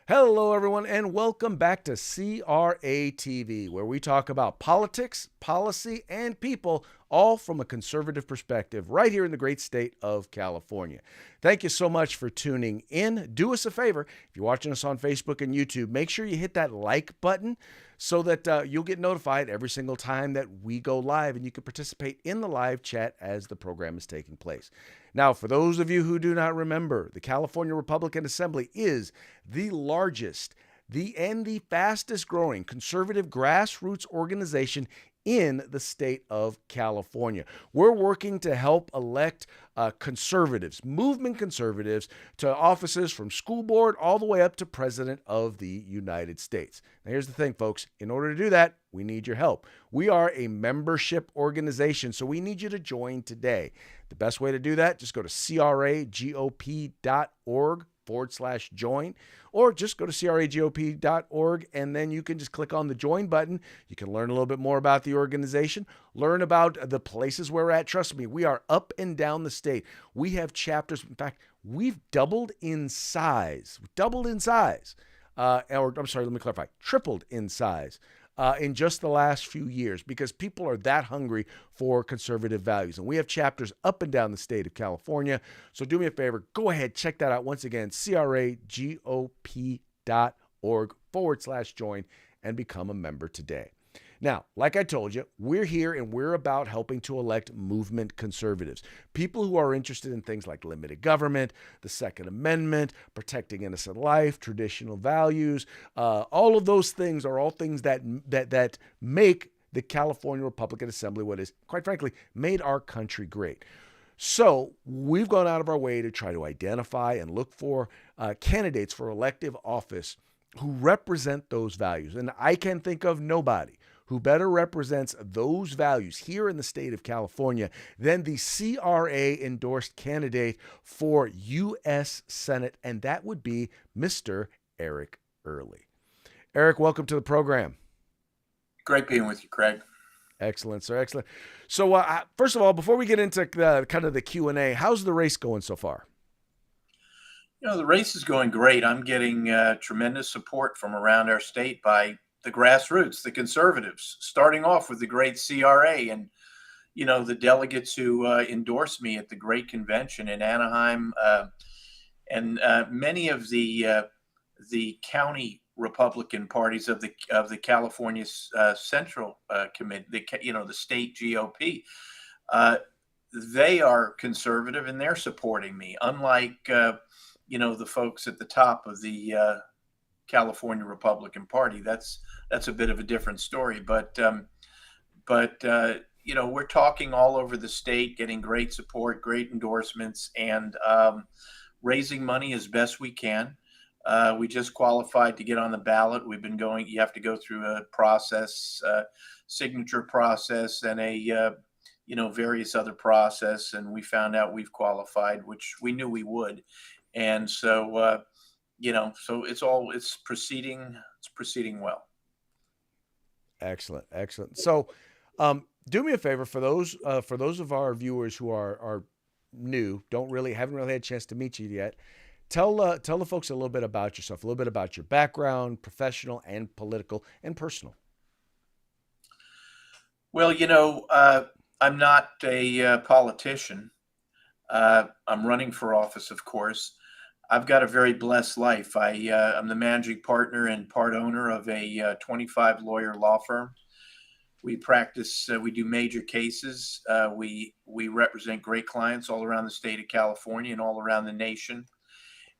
Hello, everyone, and welcome back to CRATV, where we talk about politics, policy, and people, all from a conservative perspective, right here in the great state of California. Thank you so much for tuning in. Do us a favor, if you're watching us on Facebook and YouTube, make sure you hit that like button so that you'll get notified every single time that we go live, and you can participate in the live chat as the program is taking place. Now, for those of you who do not remember, the California Republican Assembly is the largest, and the fastest growing conservative grassroots organization in the state of California. We're working to help elect conservatives, movement conservatives, to offices from school board all the way up to President of the United States. Now, here's the thing, folks. In order to do that, we need your help. We are a membership organization, so we need you to join today. The best way to do that, just go to cragop.org/join, or just go to cragop.org, and then you can just click on the join button. You can learn a little bit more about the organization, learn about the places where we're at. Trust me, we are up and down the state. We have chapters. In fact, we've doubled in size. Or I'm sorry, let me clarify, tripled in size in just the last few years, because people are that hungry for conservative values. And we have chapters up and down the state of California. So do me a favor, go ahead, check that out. Once again, cragop.org/join and become a member today. Now, like I told you, we're here and we're about helping to elect movement conservatives, people who are interested in things like limited government, the Second Amendment, protecting innocent life, traditional values. All of those things are all things that make the California Republican Assembly what is, quite frankly, made our country great. So we've gone out of our way to try to identify and look for candidates for elective office who represent those values. And I can think of nobody who better represents those values here in the state of California than the CRA endorsed candidate for U.S. Senate, and that would be Mr. Eric Early. Eric, welcome to the program. Great being with you, Craig. Excellent, sir. Excellent. So, first of all, before we get into kind of the Q&A, how's the race going so far? The race is going great. I'm getting tremendous support from around our state by the grassroots, the conservatives, starting off with the great CRA and, the delegates who endorsed me at the great convention in Anaheim, and many of the county Republican parties of the California Central Committee, the state GOP. They are conservative and they're supporting me, unlike the folks at the top of the California Republican Party. That's a bit of a different story, but we're talking all over the state, getting great support, great endorsements, and raising money as best we can. We just qualified to get on the ballot. We've been going. You have to go through a process, signature process, and a various other process, and we found out we've qualified, which we knew we would, and so so it's proceeding well. Excellent, excellent. So, do me a favor, for those of our viewers who are new, haven't really had a chance to meet you yet. Tell the folks a little bit about yourself, a little bit about your background, professional and political and personal. Well, I'm not a politician. I'm running for office, of course. I've got a very blessed life. I'm the managing partner and part owner of a 25 lawyer law firm. We practice. We do major cases. We represent great clients all around the state of California and all around the nation.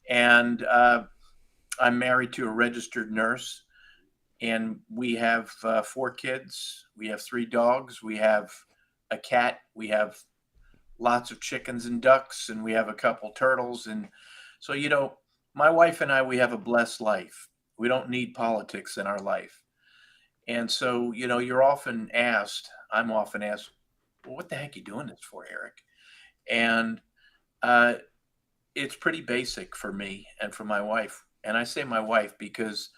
And I'm married to a registered nurse, and we have 4 kids. We have 3 dogs. We have a cat. We have lots of chickens and ducks, and we have a couple turtles. And so, my wife and I, we have a blessed life. We don't need politics in our life. And so, I'm often asked, well, what the heck are you doing this for, Eric? And it's pretty basic for me and for my wife. And I say my wife because,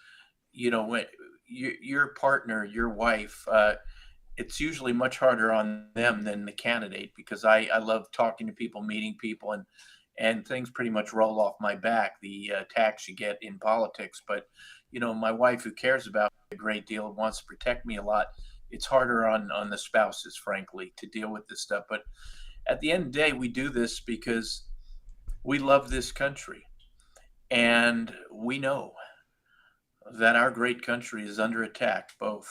when your partner, your wife, it's usually much harder on them than the candidate, because I love talking to people, meeting people, and things pretty much roll off my back, the tax you get in politics. But, my wife, who cares about me a great deal and wants to protect me a lot, it's harder on the spouses, frankly, to deal with this stuff. But at the end of the day, we do this because we love this country. And we know that our great country is under attack, both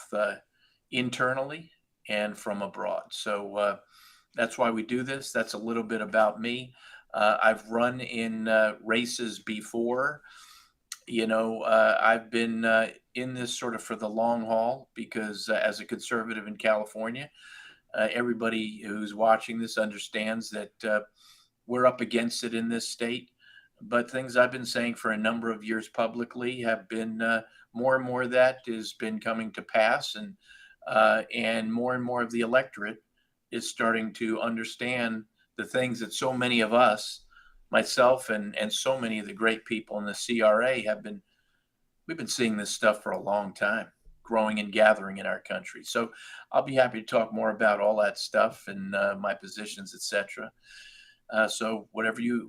internally and from abroad. So that's why we do this. That's a little bit about me. I've run in races before. I've been in this sort of for the long haul because as a conservative in California, everybody who's watching this understands that we're up against it in this state. But things I've been saying for a number of years publicly have been more and more of that has been coming to pass, and more of the electorate is starting to understand the things that so many of us, myself and so many of the great people in the CRA we've been seeing this stuff for a long time, growing and gathering in our country. So I'll be happy to talk more about all that stuff and my positions, etc. So whatever you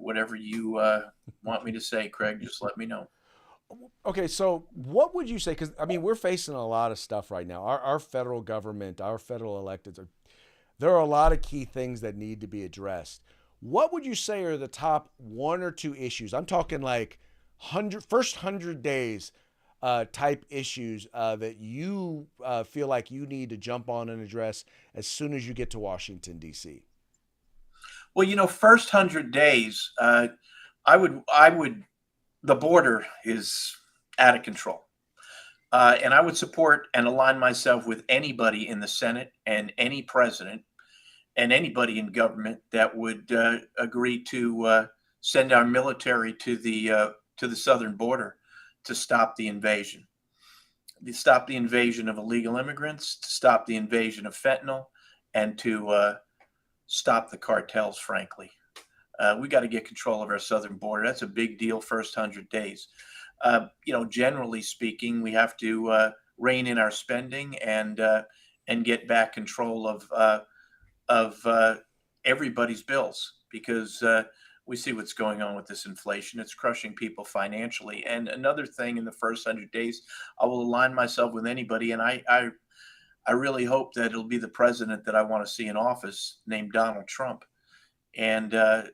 want me to say, Craig, just let me know. Okay, so what would you say? Because I mean, we're facing a lot of stuff right now. Our federal government, our federal electeds, there are a lot of key things that need to be addressed. What would you say are the top one or two issues? I'm talking like first 100 days type issues that you feel like you need to jump on and address as soon as you get to Washington D.C. Well, first 100 days, I would. The border is out of control, and I would support and align myself with anybody in the Senate and any president and anybody in government that would agree to send our military to the southern border to stop the invasion, to stop the invasion of illegal immigrants, to stop the invasion of fentanyl, and to stop the cartels. Frankly, we got to get control of our southern border. That's a big deal. First 100 days. Generally speaking, we have to rein in our spending and get back control of everybody's bills because we see what's going on with this inflation. It's crushing people financially. And another thing, in the first 100 days, I will align myself with anybody, and I really hope that it'll be the president that I want to see in office, named Donald Trump, and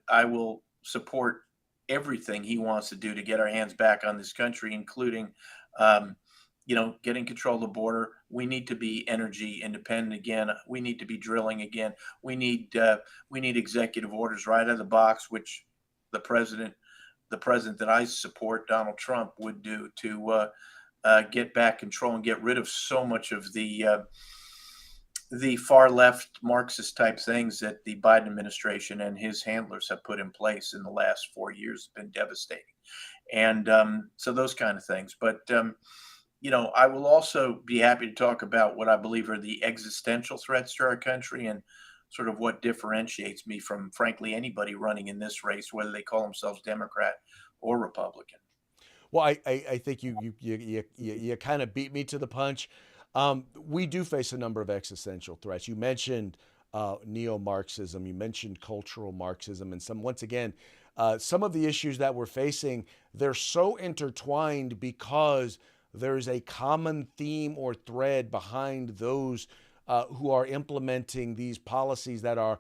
I will support everything he wants to do to get our hands back on this country, including, getting control of the border. We need to be energy independent again. We need to be drilling again. We need executive orders right out of the box, which the president, the president that I support, Donald Trump, would do to get back control and get rid of so much of the far left Marxist type things that the Biden administration and his handlers have put in place in the last 4 years have been devastating. And so those kind of things. But, I will also be happy to talk about what I believe are the existential threats to our country and sort of what differentiates me from, frankly, anybody running in this race, whether they call themselves Democrat or Republican. Well, I think you kind of beat me to the punch. We do face a number of existential threats. You mentioned neo-Marxism. You mentioned cultural Marxism, and once again, some of the issues that we're facing, they're so intertwined because there's a common theme or thread behind those who are implementing these policies that are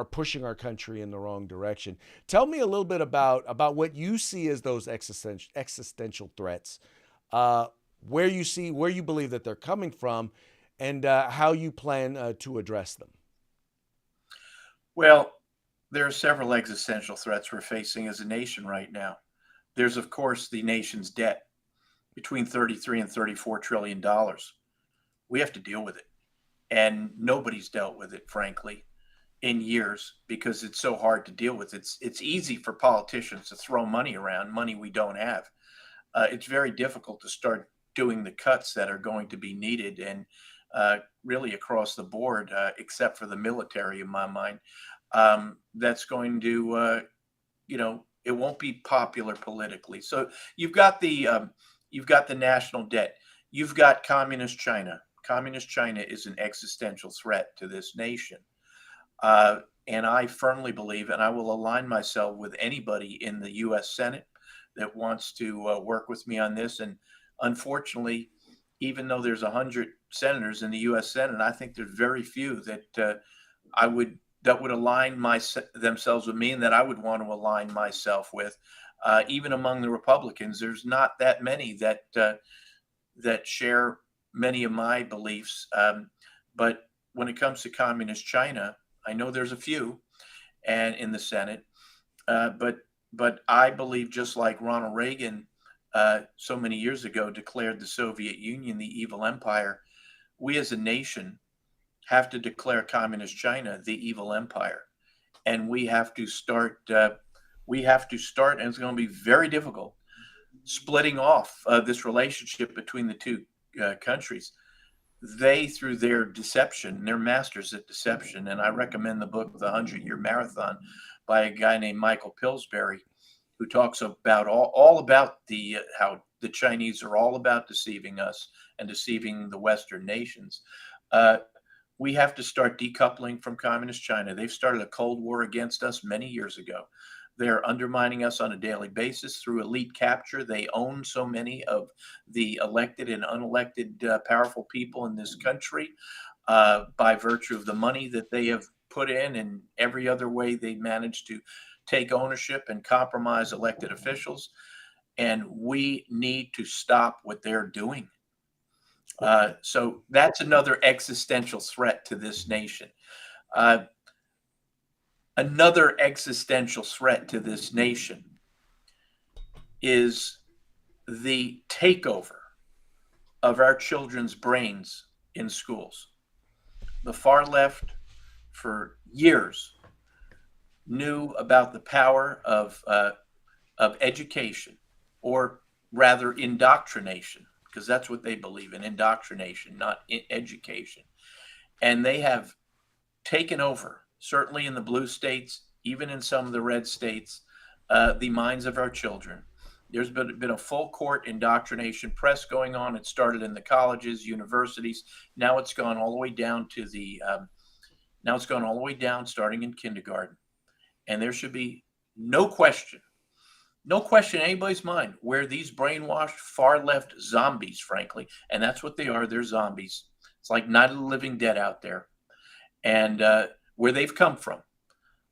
pushing our country in the wrong direction. Tell me a little bit about what you see as those existential threats, where you believe that they're coming from, and how you plan to address them. Well, there are several existential threats we're facing as a nation right now. There's, of course, the nation's debt, between 33 and 34 trillion dollars. We have to deal with it. And nobody's dealt with it, frankly, in years because it's so hard to deal with. It's easy for politicians to throw money around, money we don't have. It's very difficult to start doing the cuts that are going to be needed, and really across the board, except for the military, in my mind. That's going to, it won't be popular politically. So you've got the national debt. You've got communist China. Communist China is an existential threat to this nation. And I firmly believe, and I will align myself with anybody in the U.S. Senate that wants to work with me on this. And unfortunately, even though there's 100 senators in the U.S. Senate, I think there's very few that I would that would align themselves with me, and that I would want to align myself with. Even among the Republicans, there's not that many that share many of my beliefs. But when it comes to communist China, I know there's a few, and in the Senate, but I believe, just like Ronald Reagan so many years ago declared the Soviet Union the evil empire, we as a nation have to declare communist China the evil empire, and we have to start. And it's going to be very difficult splitting off this relationship between the two countries. They, through their deception, they're masters at deception. And I recommend the book, The 100-Year Marathon, by a guy named Michael Pillsbury, who talks about all about the how the Chinese are all about deceiving us and deceiving the Western nations. Uh, we have to start decoupling from communist China. They've started a Cold War against us many years ago. They're undermining us on a daily basis through elite capture. They own so many of the elected and unelected powerful people in this country by virtue of the money that they have put in, and every other way they manage to take ownership and compromise elected officials. And we need to stop what they're doing. So that's another existential threat to this nation. Uh, Another existential threat to this nation is the takeover of our children's brains in schools. The far left, for years, knew about the power of education, or rather indoctrination, because that's what they believe in: indoctrination, not education. And they have taken over, certainly in the blue states, even in some of the red states, the minds of our children. There's been a full court indoctrination press going on. It started in the colleges, universities. Now it's gone all the way down to now it's gone all the way down, starting in kindergarten. And there should be no question, no question in anybody's mind where these brainwashed far left zombies, frankly, and that's what they are. They're zombies. It's like Night of the Living Dead out there. And where they've come from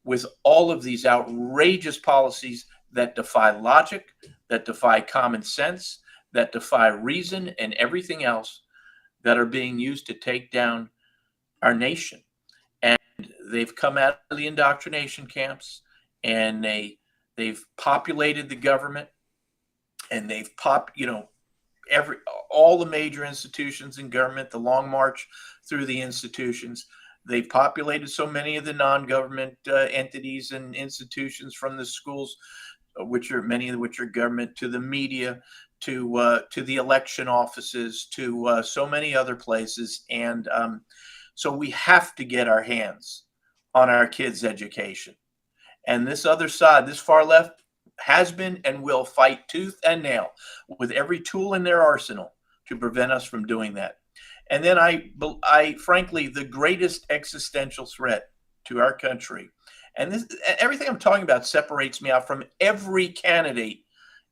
with all of these outrageous policies that defy logic, that defy common sense, that defy reason, and everything else, that are being used to take down our nation. And they've come out of the indoctrination camps, and they've populated the government, and they've every all the major institutions in government, the long march through the institutions. They've populated so many of the non-government entities and institutions, from the schools, which are many of which are government, to the media, to the election offices, to so many other places. And so we have to get our hands on our kids' education. And this other side, this far left, has been and will fight tooth and nail with every tool in their arsenal to prevent us from doing that. And then I frankly, the greatest existential threat to our country, and this, everything I'm talking about separates me out from every candidate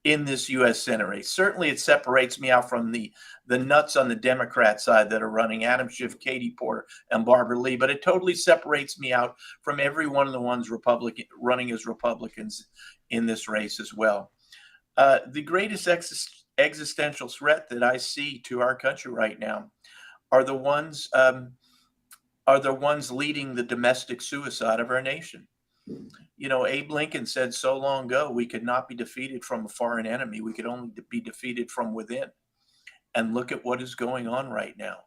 in this U.S. Senate race. Certainly, it separates me out from the nuts on the Democrat side that are running: Adam Schiff, Katie Porter, and Barbara Lee. But it totally separates me out from every one of the ones running as Republicans in this race as well. The greatest existential threat that I see to our country right now are the ones leading the domestic suicide of our nation. You know, Abe Lincoln said so long ago, we could not be defeated from a foreign enemy. We could only be defeated from within. And look at what is going on right now.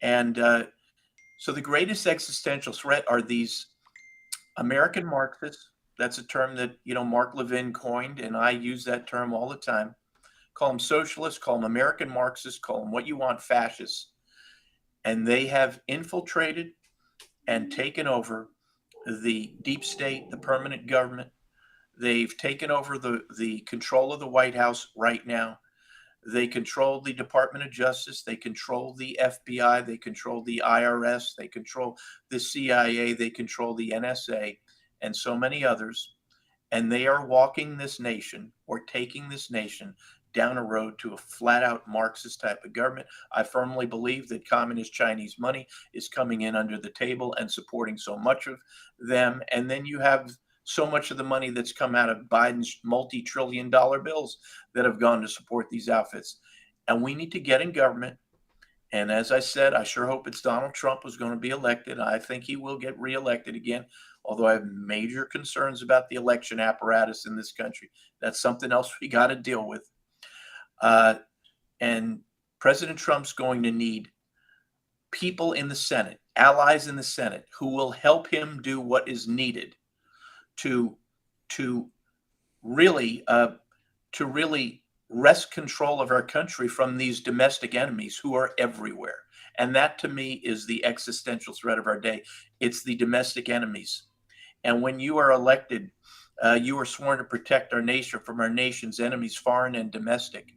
And so the greatest existential threat are these American Marxists. That's a term that, Mark Levin coined, and I use that term all the time. Call them socialists, call them American Marxists, call them what you want, fascists. And they have infiltrated and taken over the deep state, the permanent government. They've taken over the control of the White House right now. They control the Department of Justice. They control the FBI. They control the IRS. They control the CIA. They control the NSA and so many others. And they are walking this nation or taking this nation down a road to a flat out Marxist type of government. I firmly believe that communist Chinese money is coming in under the table and supporting so much of them. And then you have so much of the money that's come out of Biden's multi-trillion-dollar bills that have gone to support these outfits. And we need to get in government. And as I said, I sure hope it's Donald Trump who's going to be elected. I think he will get reelected again, although I have major concerns about the election apparatus in this country. That's something else we got to deal with. And President Trump's going to need people in the Senate, allies in the Senate, who will help him do what is needed to to really to really wrest control of our country from these domestic enemies who are everywhere. And that to me is the existential threat of our day. It's the domestic enemies. And when you are elected, you are sworn to protect our nation from our nation's enemies, foreign and domestic.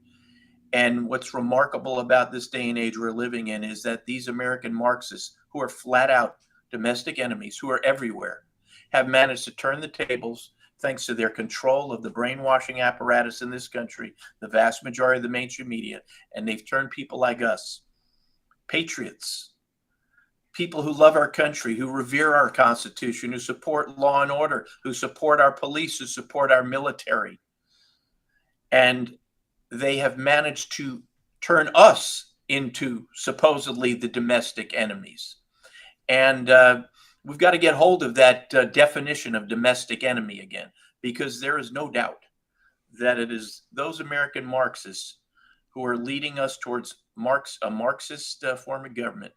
And what's remarkable about this day and age we're living in is that these American Marxists, who are flat out domestic enemies, who are everywhere, have managed to turn the tables thanks to their control of the brainwashing apparatus in this country, the vast majority of the mainstream media. And they've turned people like us, patriots, people who love our country, who revere our Constitution, who support law and order, who support our police, who support our military. And they have managed to turn us into supposedly the domestic enemies. And we've got to get hold of that definition of domestic enemy again, because there is no doubt that it is those American Marxists who are leading us towards a Marxist form of government.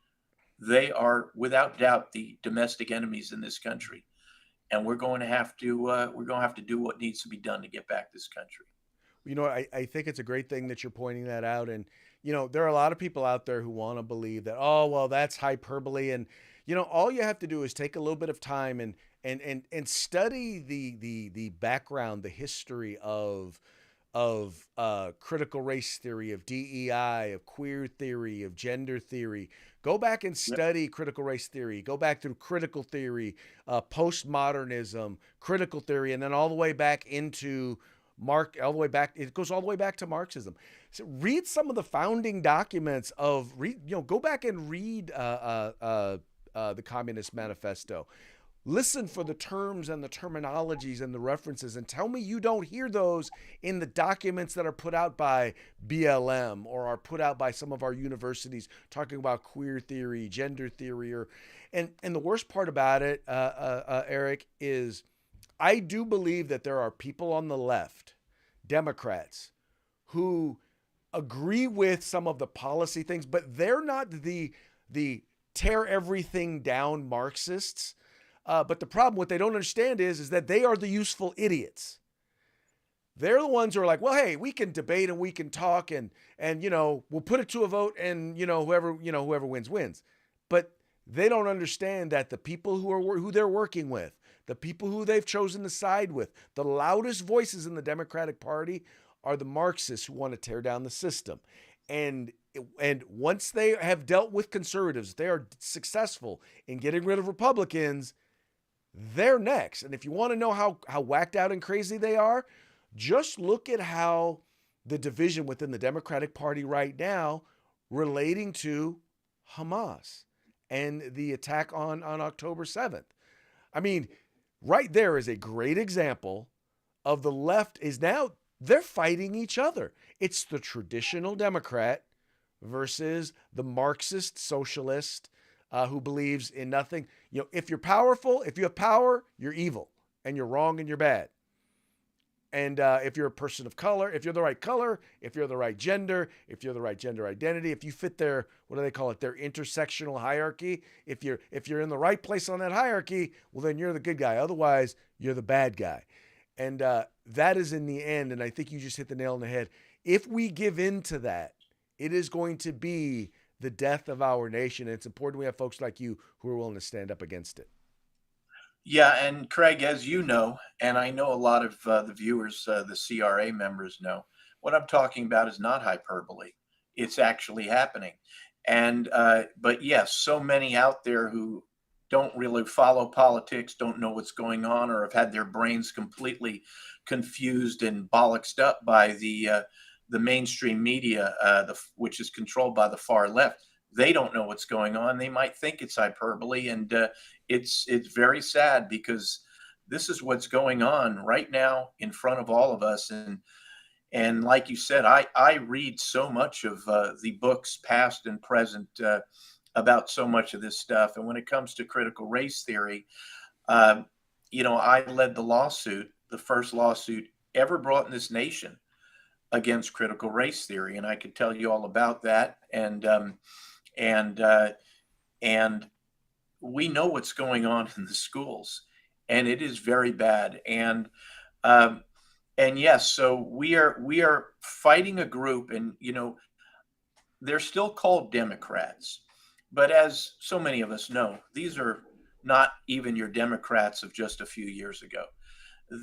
They are without doubt the domestic enemies in this country, and we're going to have to do what needs to be done to get back this country. I think it's a great thing that you're pointing that out. And, there are a lot of people out there who want to believe that, oh, well, that's hyperbole. And, all you have to do is take a little bit of time and study the background, the history of critical race theory, of DEI, of queer theory, of gender theory. Go back and study critical race theory. Go back through critical theory, postmodernism, critical theory, and then all the way back into all the way back. It goes all the way back to Marxism. So read some of the founding documents go back and read the Communist Manifesto. Listen for the terms and the terminologies and the references, and tell me you don't hear those in the documents that are put out by BLM or are put out by some of our universities talking about queer theory, gender theory, and the worst part about it, Eric, is I do believe that there are people on the left, Democrats, who agree with some of the policy things, but they're not the tear everything down Marxists. But the problem, what they don't understand is that they are the useful idiots. They're the ones who are like, well, hey, we can debate and we can talk and we'll put it to a vote and whoever wins. But they don't understand that the people who they're working with, the people who they've chosen to side with, the loudest voices in the Democratic Party are the Marxists who want to tear down the system. And once they have dealt with conservatives, they are successful in getting rid of Republicans. They're next. And if you want to know how whacked out and crazy they are, just look at how the division within the Democratic Party right now relating to Hamas and the attack on October 7th. I mean, right there is a great example of the left is now, they're fighting each other. It's the traditional Democrat versus the Marxist socialist who believes in nothing. If you're powerful, if you have power, you're evil and you're wrong and you're bad. And if you're a person of color, if you're the right color, if you're the right gender, if you're the right gender identity, if you fit their, what do they call it, their intersectional hierarchy, if you're in the right place on that hierarchy, well, then you're the good guy. Otherwise, you're the bad guy. And that is in the end, and I think you just hit the nail on the head. If we give in to that, it is going to be the death of our nation. And it's important we have folks like you who are willing to stand up against it. Yeah, and Craig, as you know, and I know a lot of the viewers, the CRA members know, What I'm talking about is not hyperbole. It's actually happening. And but yes, so many out there who don't really follow politics, don't know what's going on, or have had their brains completely confused and bollocksed up by the mainstream media, which is controlled by the far left. They don't know what's going on. They might think it's hyperbole, and it's very sad because this is what's going on right now in front of all of us. And like you said, I read so much of the books, past and present, about so much of this stuff. And when it comes to critical race theory, um, I led the lawsuit, the first lawsuit ever brought in this nation against critical race theory, and I could tell you all about that. And and we know what's going on in the schools, and it is very bad. Um, and yes, so we are fighting a group, and they're still called Democrats, but as so many of us know, these are not even your Democrats of just a few years ago.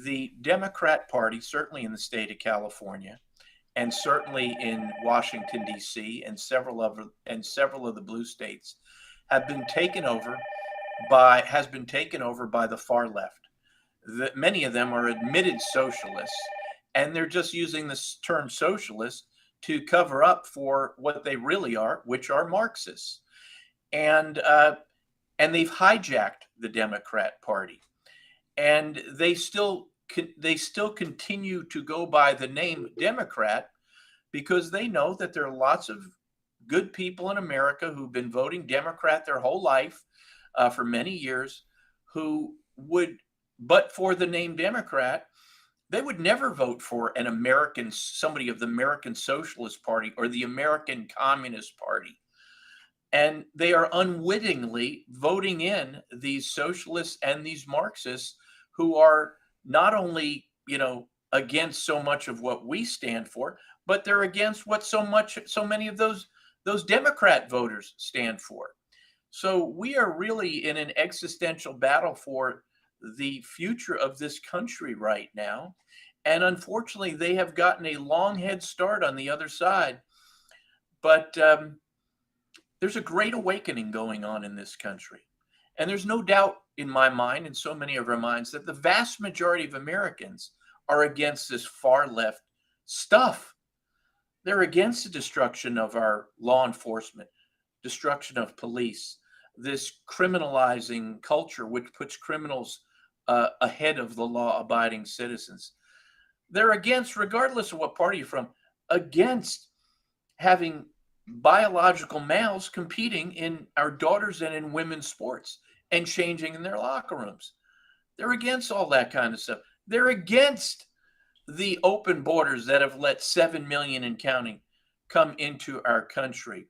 The Democrat Party, certainly in the state of California, and certainly in Washington D.C. and several of the blue states, have been taken over has been taken over by the far left. Many of them are admitted socialists, and they're just using this term socialist to cover up for what they really are, which are Marxists. And and they've hijacked the Democrat Party, and they still continue to go by the name Democrat because they know that there are lots of good people in America who've been voting Democrat their whole life, for many years, who would, but for the name Democrat, they would never vote for somebody of the American Socialist Party or the American Communist Party. And they are unwittingly voting in these socialists and these Marxists who are not only, against so much of what we stand for, but they're against what so many of those Democrat voters stand for. So we are really in an existential battle for the future of this country right now. And unfortunately, they have gotten a long head start on the other side. But there's a great awakening going on in this country. And there's no doubt in my mind, and so many of our minds, that the vast majority of Americans are against this far left stuff. They're against the destruction of our law enforcement, destruction of police, this criminalizing culture which puts criminals ahead of the law abiding citizens. They're against, regardless of what party you're from, against having biological males competing in our daughters and in women's sports and changing in their locker rooms. They're against all that kind of stuff. They're against the open borders that have let 7 million and counting come into our country.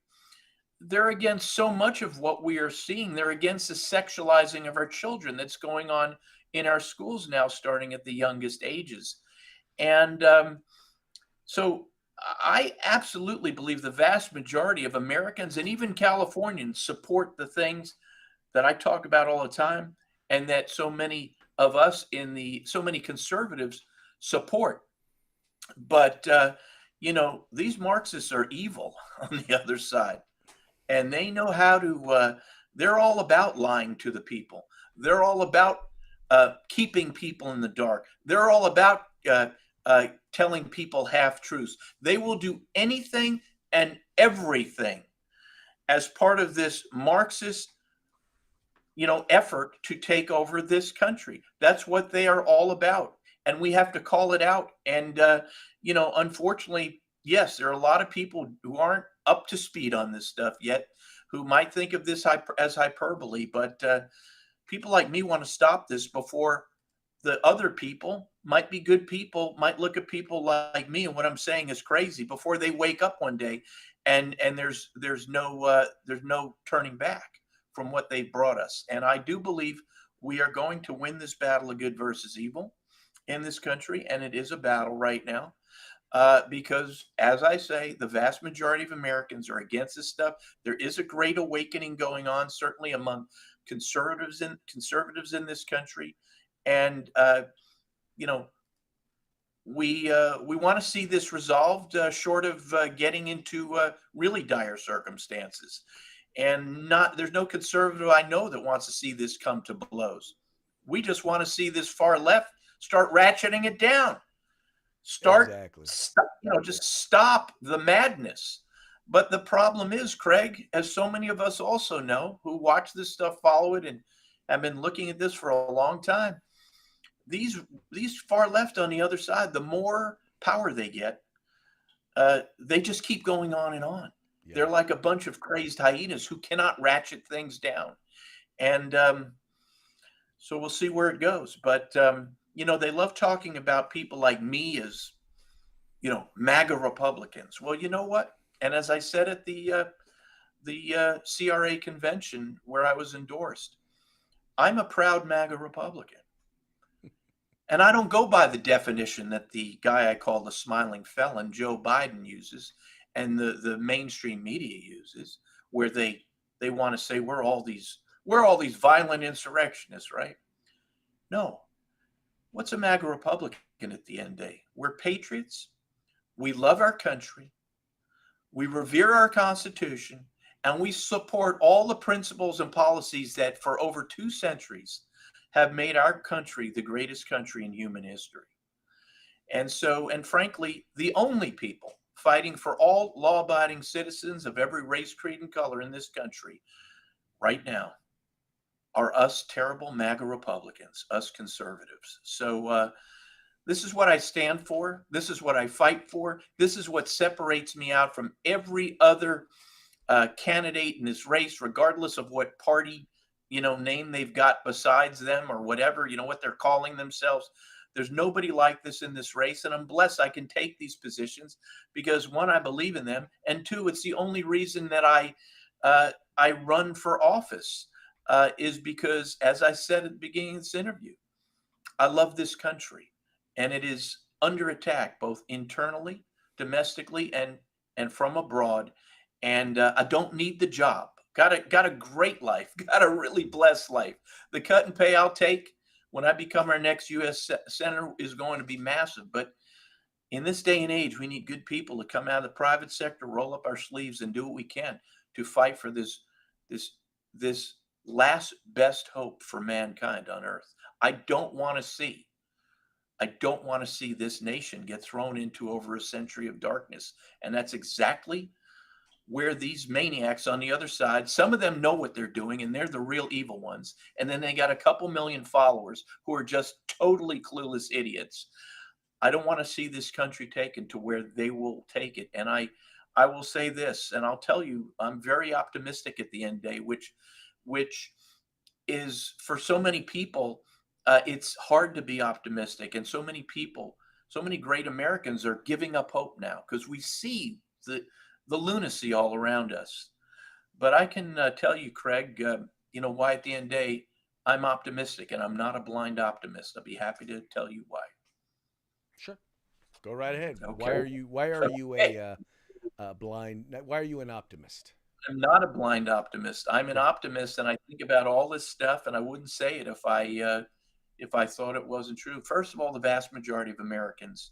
They're against so much of what we are seeing. They're against the sexualizing of our children that's going on in our schools now, starting at the youngest ages. And so I absolutely believe the vast majority of Americans and even Californians support the things that I talk about all the time, and that so many of us so many conservatives support. But these Marxists are evil on the other side, and they know how to. They're all about lying to the people. They're all about keeping people in the dark. They're all about telling people half truths. They will do anything and everything as part of this Marxist, effort to take over this country. That's what they are all about, and we have to call it out. And unfortunately, yes, there are a lot of people who aren't up to speed on this stuff yet, who might think of this as hyperbole. But people like me want to stop this before the other people might be good people, might look at people like me and what I'm saying is crazy before they wake up one day, and there's no turning back from what they brought us. And I do believe we are going to win this battle of good versus evil in this country, and it is a battle right now. Because, as I say, the vast majority of Americans are against this stuff. There is a great awakening going on, certainly among conservatives in this country, and you know, we want to see this resolved, short of getting into really dire circumstances. And not there's no conservative I know that wants to see this come to blows. We just want to see this far left start ratcheting it down. Exactly. Stop, just stop the madness. But the problem is, Craig, as so many of us also know who watch this stuff, follow it, and have been looking at this for a long time, these these far left on the other side, the more power they get, they just keep going on and on. Yeah. They're like a bunch of crazed hyenas who cannot ratchet things down. And so we'll see where it goes. But they love talking about people like me as MAGA Republicans. Well, you know what? And as I said at the CRA convention where I was endorsed, I'm a proud MAGA Republican. And I don't go by the definition that the guy I call the smiling felon, Joe Biden, uses and the mainstream media uses, where they want to say we're all these violent insurrectionists, right? No. What's a MAGA Republican at the end of the day? We're patriots. We love our country. We revere our Constitution, and we support all the principles and policies that for over 2 centuries have made our country the greatest country in human history. And frankly, the only people fighting for all law-abiding citizens of every race, creed, and color in this country right now are us terrible MAGA Republicans, us conservatives. So this is what I stand for. This is what I fight for. This is what separates me out from every other candidate in this race, regardless of what party name they've got besides them or whatever, what they're calling themselves. There's nobody like this in this race, and I'm blessed I can take these positions because, one, I believe in them, and two, it's the only reason that I run for office is because, as I said at the beginning of this interview, I love this country, and it is under attack both internally, domestically, and from abroad. And I don't need the job. Got a great life. Got a really blessed life. The cut and pay I'll take when I become our next U.S. Senator is going to be massive. But in this day and age, we need good people to come out of the private sector, roll up our sleeves, and do what we can to fight for this last best hope for mankind on earth. I don't want to see this nation get thrown into over a century of darkness. And that's exactly where these maniacs on the other side, some of them know what they're doing and they're the real evil ones. And then they got a couple million followers who are just totally clueless idiots. I don't want to see this country taken to where they will take it. And I will say this, and I'll tell you, I'm very optimistic at the end of the day, which is for so many people, it's hard to be optimistic. And so many people, so many great Americans are giving up hope now because we see the lunacy all around us. But I can tell you, Craig, why at the end of the day, I'm optimistic and I'm not a blind optimist. I'll be happy to tell you why. Sure. Go right ahead. Okay. Why are you Okay. a blind? Why are you an optimist? I'm not a blind optimist. I'm an Good. optimist, and I think about all this stuff, and I wouldn't say it if I thought it wasn't true. First of all, the vast majority of Americans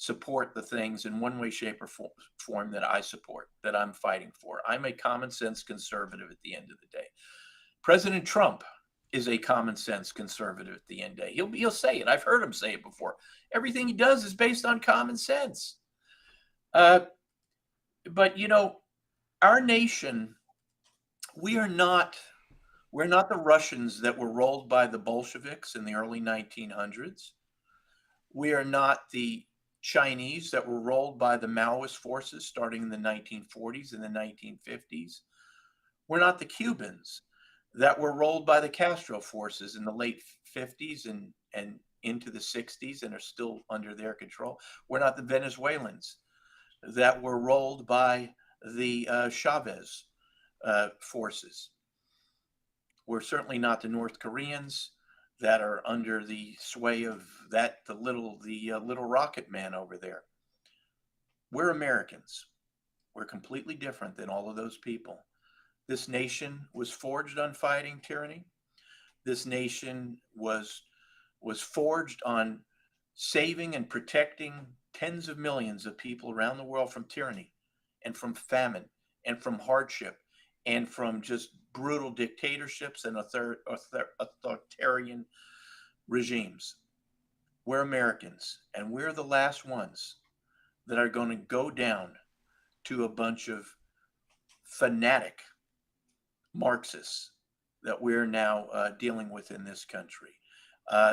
support the things in one way, shape, or form that I support, that I'm fighting for. I'm a common sense conservative at the end of the day. President Trump is a common sense conservative at the end of the day. He'll say it. I've heard him say it before. Everything he does is based on common sense. But our nation, we're not the Russians that were rolled by the Bolsheviks in the early 1900s. We are not the Chinese that were rolled by the Maoist forces starting in the 1940s and the 1950s. We're not the Cubans that were rolled by the Castro forces in the late 50s and into the 60s and are still under their control. We're not the Venezuelans that were rolled by the Chavez forces. We're certainly not the North Koreans that are under the sway of the little rocket man over there. We're Americans. We're completely different than all of those people. This nation was forged on fighting tyranny. This nation was forged on saving and protecting tens of millions of people around the world from tyranny and from famine and from hardship and from just brutal dictatorships and authoritarian regimes. We're Americans, and we're the last ones that are going to go down to a bunch of fanatic Marxists that we're now dealing with in this country.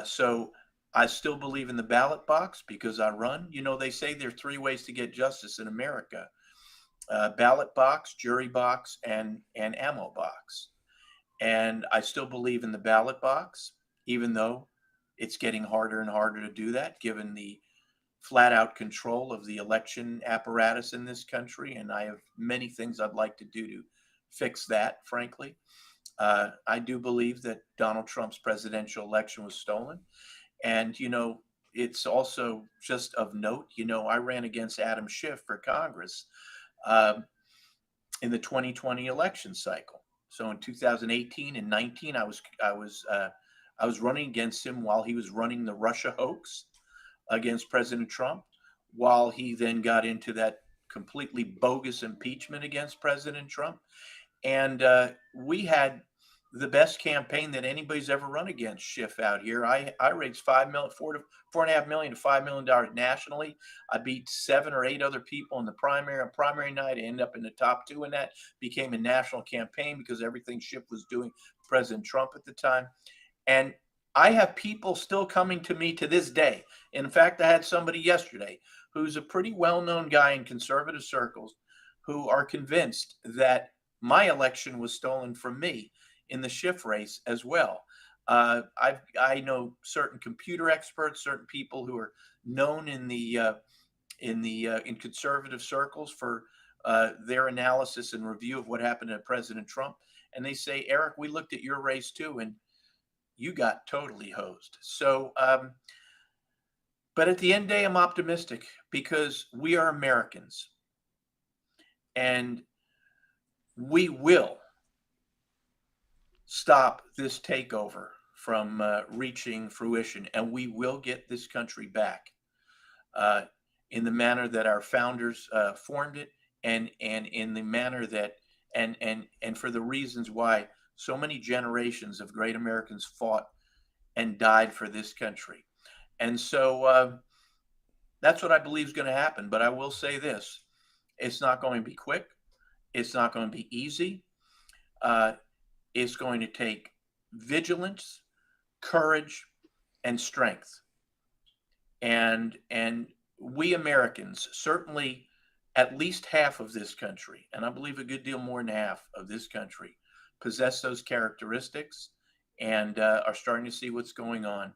So I still believe in the ballot box because I run. You know, they say there are three ways to get justice in America: ballot box, jury box, and ammo box. And I still believe in the ballot box, even though it's getting harder and harder to do that given the flat out control of the election apparatus in this country. And I have many things I'd like to do to fix that, frankly. I do believe that Donald Trump's presidential election was stolen. And, you know, it's also just of note, you know, I ran against Adam Schiff for Congress um, in the 2020 election cycle. So in 2018 and 19, I was running against him while he was running the Russia hoax against President Trump, while he then got into that completely bogus impeachment against President Trump. And we had the best campaign that anybody's ever run against Schiff out here. I raised 5 million, $4.5 million to $5 million nationally. I beat 7 or 8 other people in the primary. On primary night, I ended up in the top 2 in that. Became a national campaign because everything Schiff was doing, President Trump at the time. And I have people still coming to me to this day. In fact, I had somebody yesterday who's a pretty well-known guy in conservative circles who are convinced that my election was stolen from me in the Schiff race as well. I know certain computer experts, certain people who are known in in conservative circles for their analysis and review of what happened to President Trump, and they say, Eric, we looked at your race too, and you got totally hosed. So, but at the end of the day, I'm optimistic because we are Americans, and we will stop this takeover from reaching fruition, and we will get this country back in the manner that our founders formed it, and in the manner that and for the reasons why so many generations of great Americans fought and died for this country. And so that's what I believe is going to happen. But I will say this: it's not going to be quick. It's not going to be easy. Uh, it's going to take vigilance, courage, and strength. And we Americans, certainly at least half of this country, and I believe a good deal more than half of this country, possess those characteristics and are starting to see what's going on.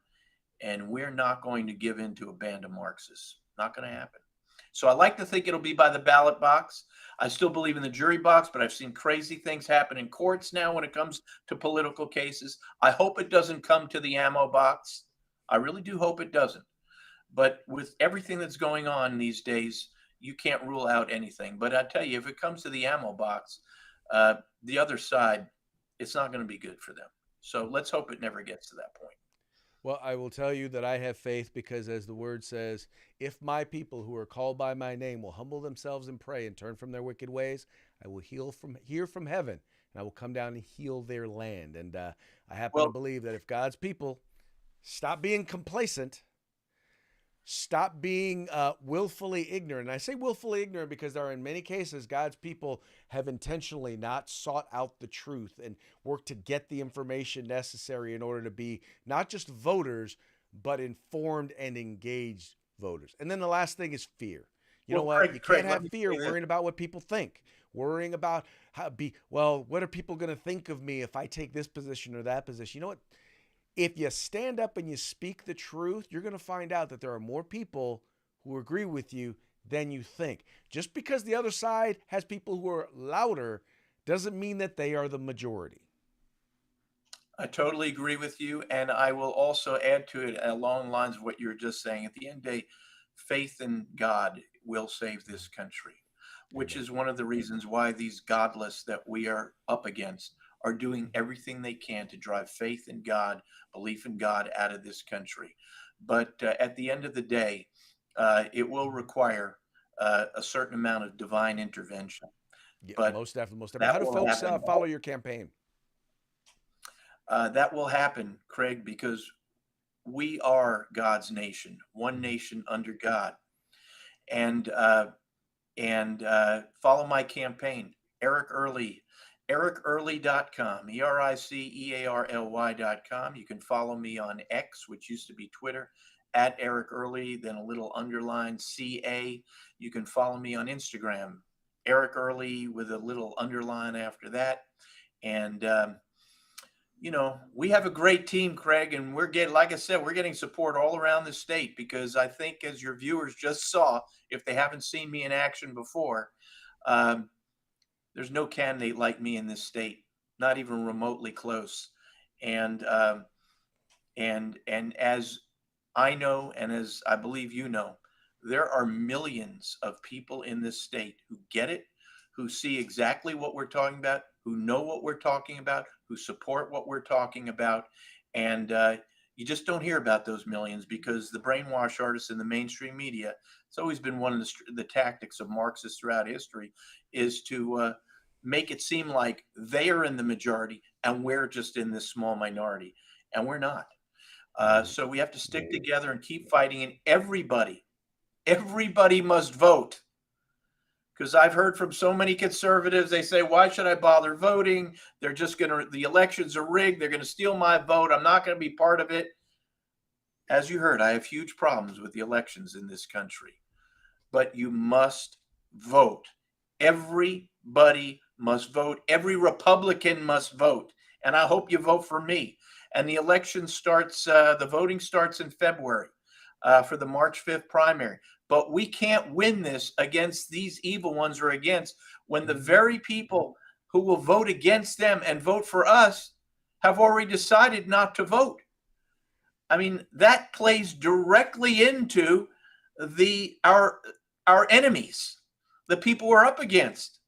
And we're not going to give in to a band of Marxists. Not going to happen. So I like to think it'll be by the ballot box. I still believe in the jury box, but I've seen crazy things happen in courts now when it comes to political cases. I hope it doesn't come to the ammo box. I really do hope it doesn't. But with everything that's going on these days, you can't rule out anything. But I tell you, if it comes to the ammo box, the other side, it's not going to be good for them. So let's hope it never gets to that point. Well, I will tell you that I have faith because, as the word says, if my people who are called by my name will humble themselves and pray and turn from their wicked ways, I will hear from heaven, and I will come down and heal their land. And I happen to Well, believe that if God's people stop being complacent, stop being willfully ignorant. And I say willfully ignorant because there are, in many cases, God's people have intentionally not sought out the truth and worked to get the information necessary in order to be not just voters, but informed and engaged voters. And then the last thing is fear. You know well, what? You can't Let have me fear say this. worrying about what people think, worrying about what are people going to think of me if I take this position or that position? You know what? If you stand up and you speak the truth, you're going to find out that there are more people who agree with you than you think. Just because the other side has people who are louder doesn't mean that they are the majority. I totally agree with you. And I will also add to it along the lines of what you were just saying. At the end of the day, faith in God will save this country, which Amen. is one of the reasons why these godless that we are up against are doing everything they can to drive faith in God, belief in God out of this country. But at the end of the day, it will require a certain amount of divine intervention. Yeah, But most definitely, most definitely. that How do will folks happen. follow your campaign? That will happen, Craig, because we are God's nation, one Mhm. nation under God. And follow my campaign, Eric Early, ericearly.com, ERICEARLY.com. You can follow me on X, which used to be Twitter, at Eric Early, then a little underline CA. You can follow me on Instagram, Eric Early, with a little underline after that. And we have a great team, Craig, and we're getting, like I said, we're getting support all around the state because I think, as your viewers just saw, if they haven't seen me in action before, um, there's no candidate like me in this state, not even remotely close. And and as I know, and as I believe you know, there are millions of people in this state who get it, who see exactly what we're talking about, who know what we're talking about, who support what we're talking about. And you just don't hear about those millions because the brainwash artists in the mainstream media, it's always been one of the tactics of Marxists throughout history, is to make it seem like they are in the majority and we're just in this small minority. And we're not. Mhm. So we have to stick together and keep fighting. And everybody must vote. Because I've heard from so many conservatives, they say, why should I bother voting? They're just going to, the elections are rigged. They're going to steal my vote. I'm not going to be part of it. As you heard, I have huge problems with the elections in this country. But you must vote. Everybody must vote. Every Republican must vote. And I hope you vote for me. And the election starts, the voting starts in February for the March 5th primary. But we can't win this against these evil ones or against when the very people who will vote against them and vote for us have already decided not to vote. I mean, that plays directly into the our enemies, the people we're up against.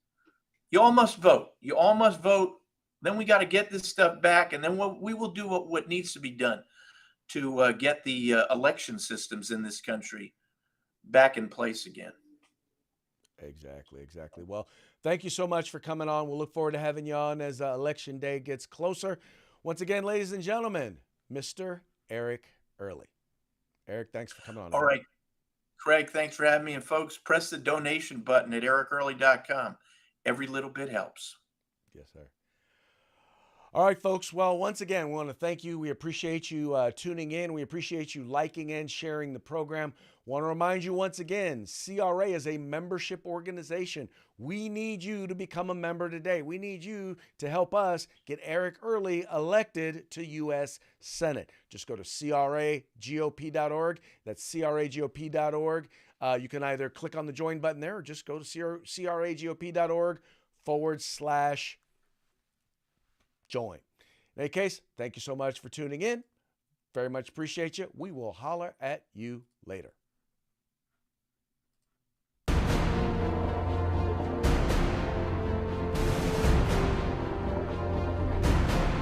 You all must vote. You all must vote. Then we got to get this stuff back, and then we will do what needs to be done to get the election systems in this country back in place again. Exactly, exactly. Well, thank you so much for coming on. We'll look forward to having you on as election day gets closer. Once again, ladies and gentlemen, Mr. Eric Early. Eric, thanks for coming on, All man. right, Craig, thanks for having me. And folks, press the donation button at ericearly.com. Every little bit helps. Yes, sir. All right, folks. Well, once again, we want to thank you. We appreciate you tuning in. We appreciate you liking and sharing the program. Want to remind you once again, CRA is a membership organization. We need you to become a member today. We need you to help us get Eric Early elected to U.S. Senate. Just go to cragop.org. That's cragop.org. You can either click on the join button there or just go to cragop.org/join. In any case, thank you so much for tuning in. Very much appreciate you. We will holler at you later.